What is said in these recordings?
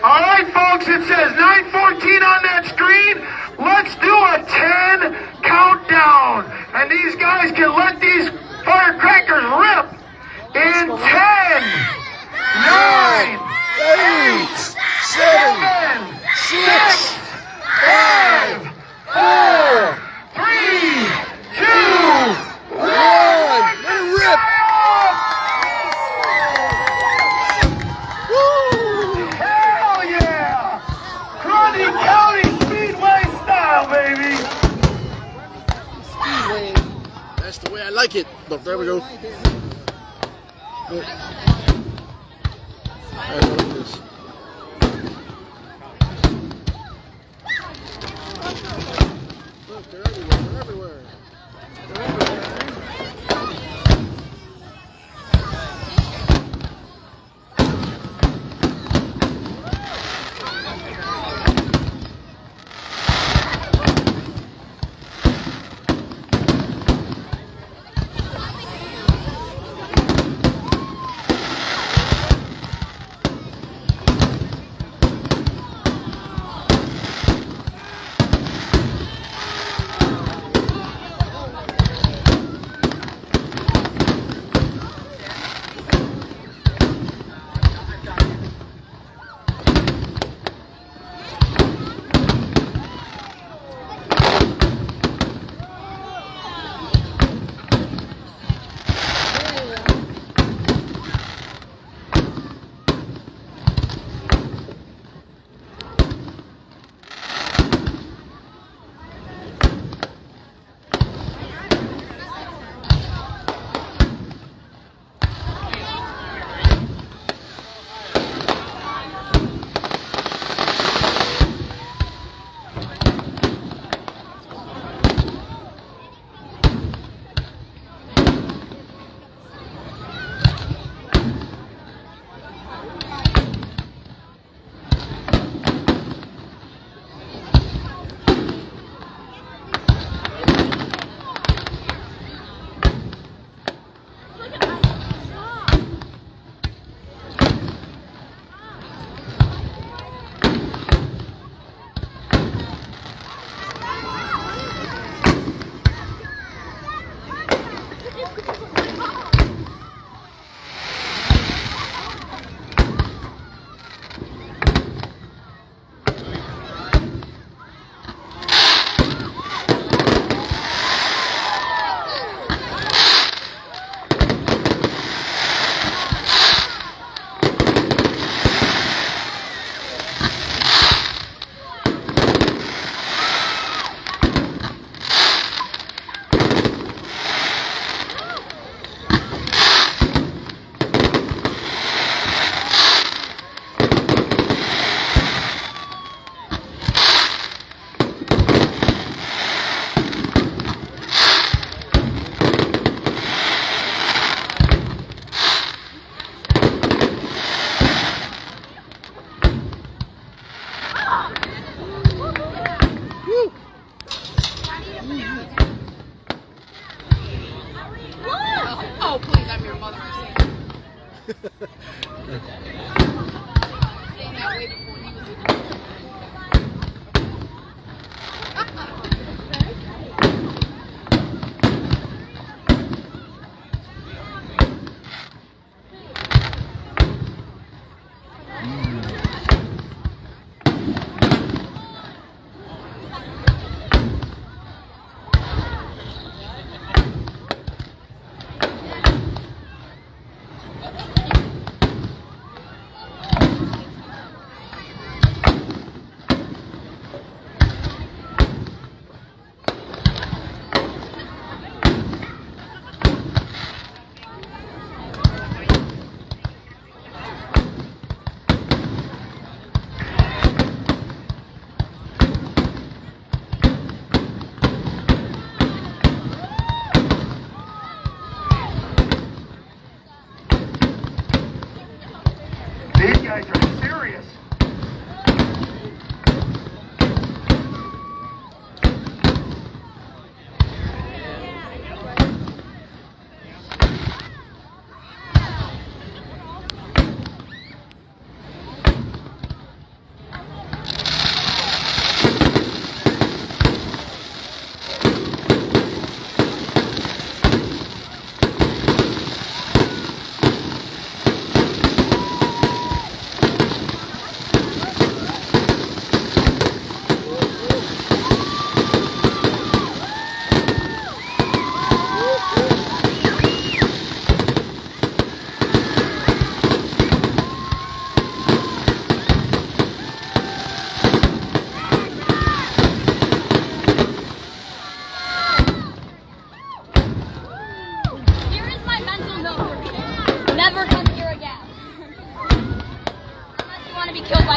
All right, folks, it says 9:14 on that screen. Let's do a 10 countdown. And these guys can let these firecrackers rip in 10, 9, 8, 7, 6, 5, 4, 3, 2, 1. Let it rip. Hell yeah! Grundy County Speedway style, baby! Speedway. That's the way I like it. Look, there we go. Look. I like this. Look, they're everywhere. They're everywhere. They're everywhere.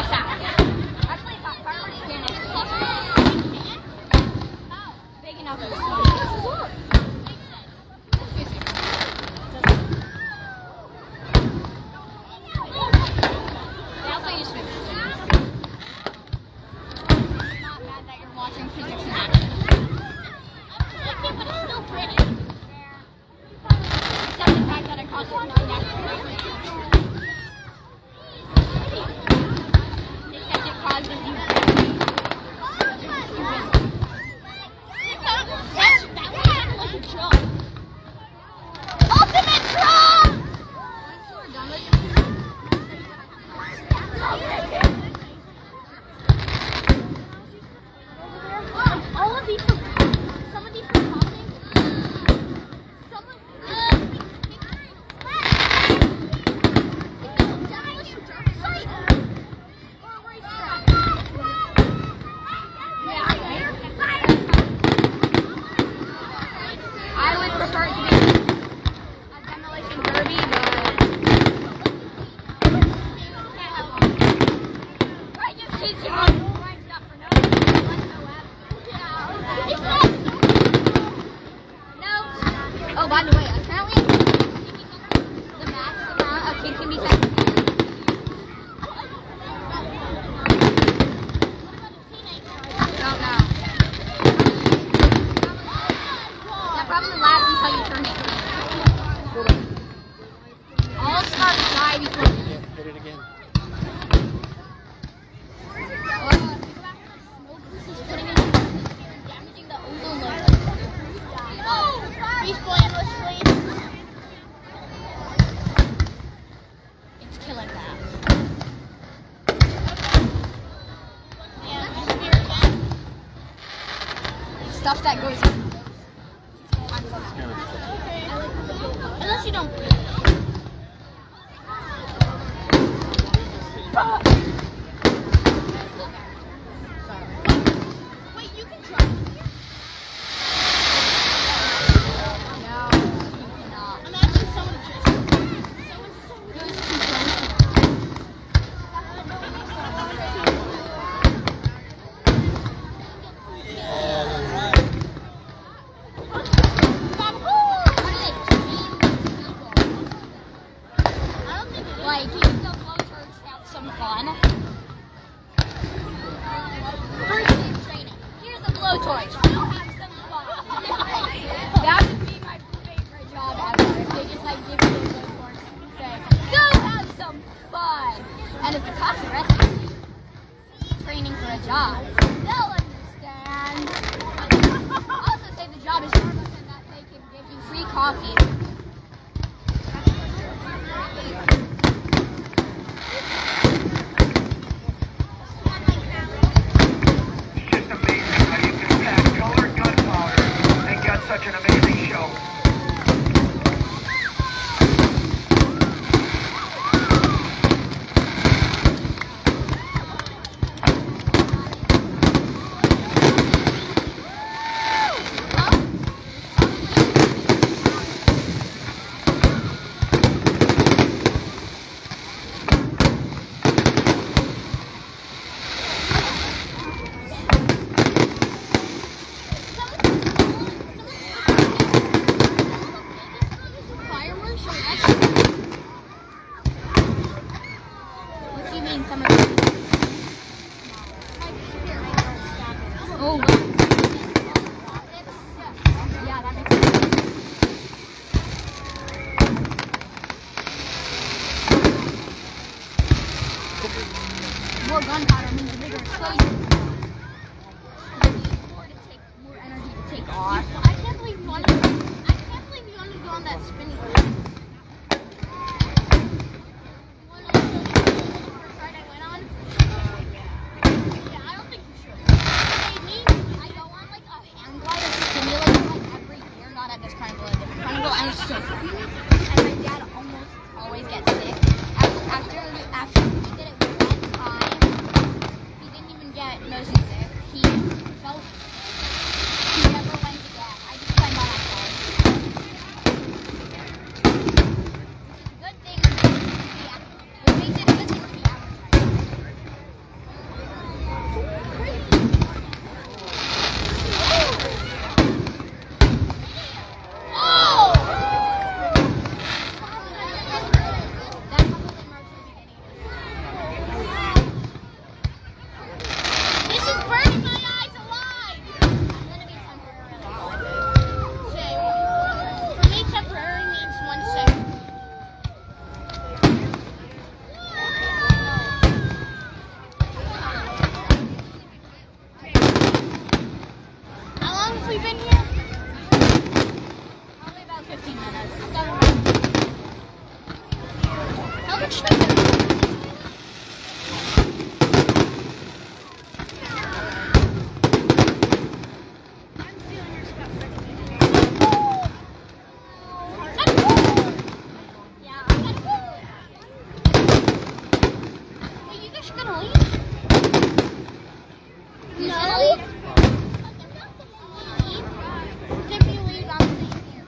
That's out. Actually, farmers can. Big enough for this one. They also use physics. I'm not mad that you're watching physics in action. But it's still pretty. Except the fact that it costs $9. Except it causes you. That was kind of like a jump. Ultimate jump! Once we're done with all of these, some of these are popping. Some of I would prefer it to be a demolition derby, but I just keep throwing stuff for no reason whatsoever. No. Oh, by the way, apparently the max amount of kids can be sent. Don't know. That probably lasts until you turn 18. All stars die before. Hit it again. This is putting in damaging the ozone layer. Beach boy endlessly. It's killing that. Stuff that goes in. Unless you don't breathe. Wait, you can try. No, you cannot. Imagine someone just goes too close to like, even though blowtorch have some fun. First day of training. Here's a blowtorch. Go have some fun. That would be my favorite job ever. If they just like give you a blowtorch and say, go have some fun. And if it costs the rest of training for a job, they'll understand. Also say the job is Starbucks and that they can give you free coffee. Such an amazing show. Oh, wow. Yeah, that makes sense. More gunpowder means a bigger explosion. More energy to take off. I can't believe you wanted to go on that spinning wheel. And my dad almost always gets sick. After we did it one time, he didn't even get nose Who's gonna leave? If you leave, I'm staying here.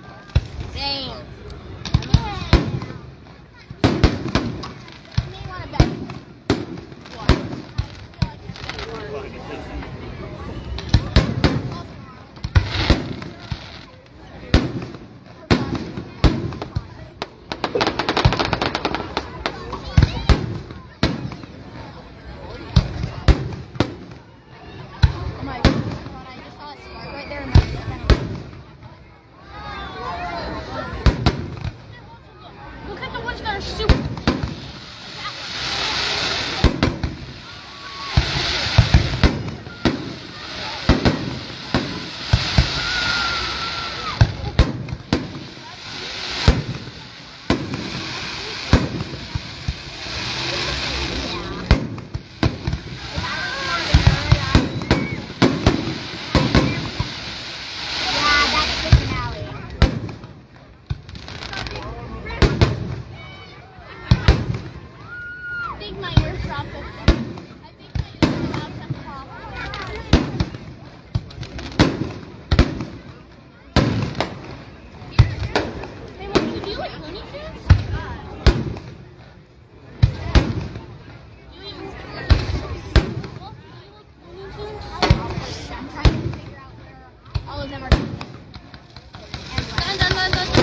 Same. You may want to bet. What? Oh my God, I just saw a spark right there. And look at the ones that are super. I think my ears dropped it. I think my ears dropped some pop. Hey, what do you like Looney Tunes? Do you like Looney Tunes? I'm trying to figure out where all of them are. Dun, dun, dun, dun, dun, dun.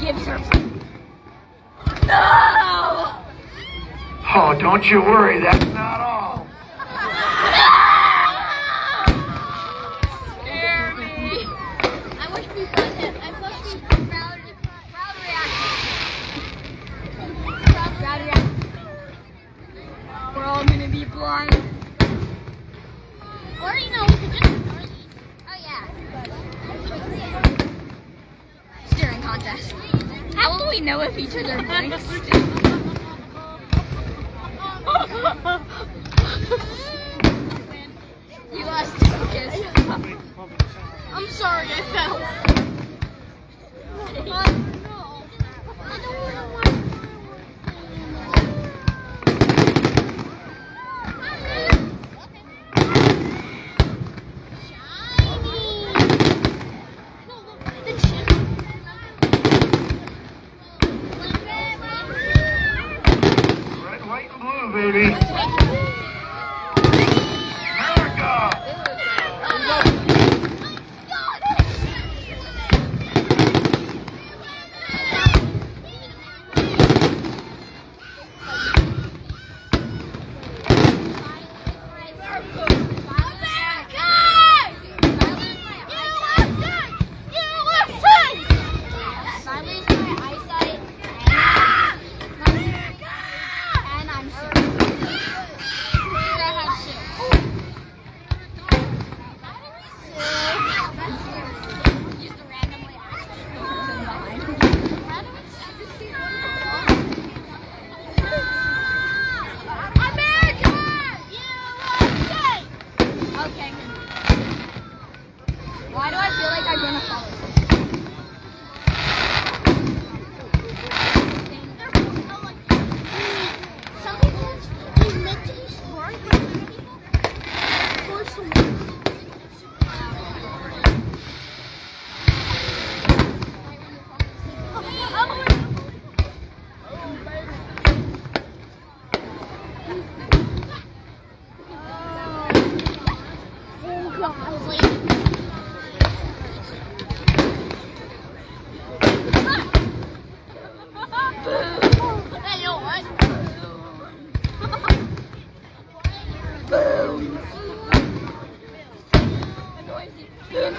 Gives her. No! Oh, don't you worry, that's not all. Scare me. I wish we got him. I wish we crowd reaction. Crowd reaction. We're all gonna be blind. Or we could just ignore these. Oh yeah. Staring contest. How will we know if each other blinks? You lost focus. I'm sorry, I fell. No. I don't want to watch Red, white, and blue, baby. America! Why do I feel like I'm gonna fall asleep? Some people is meant to be smart, but some people force them.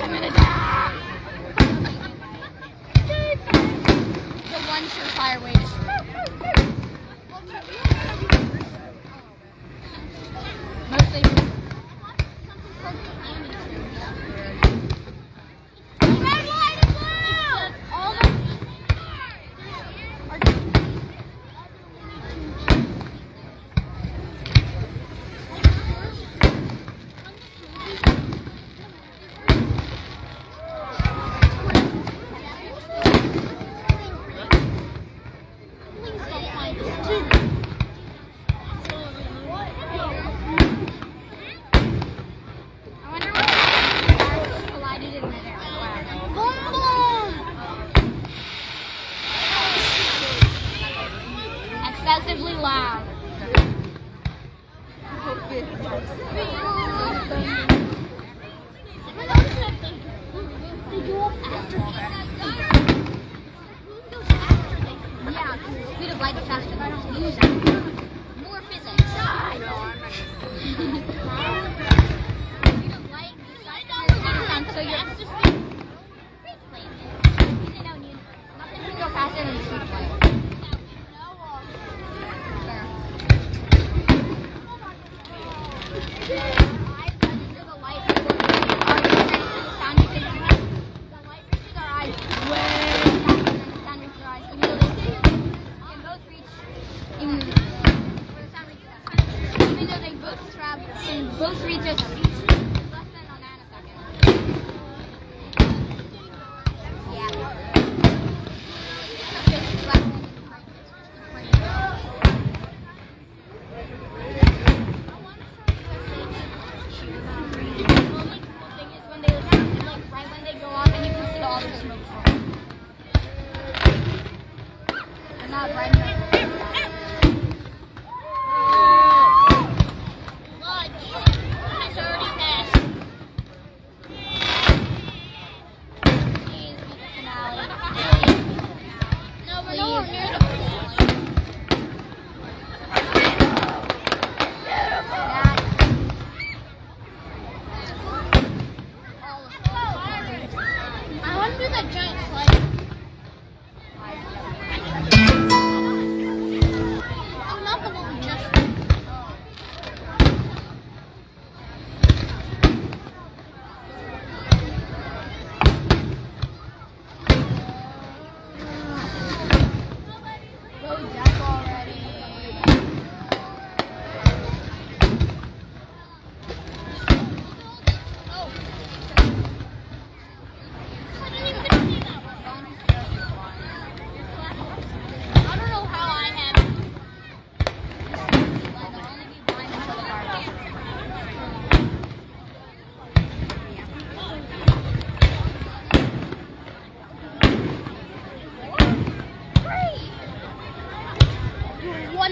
I'm gonna die. The one surefire way to mostly. All the I wonder what cars collided in midair. Excessively loud. Yeah, the speed of light is faster than music. More physics. Speed of light is faster than sound, so you're nothing can go faster than the speed of light. Both reach us less than a nanosecond. Yeah. The only cool thing is when they right when they go off and you can see all the smoke from them. They're not bright enough. I want to do that giant slide. Oh, not the one we just did. Go Jack already. I don't know how I had one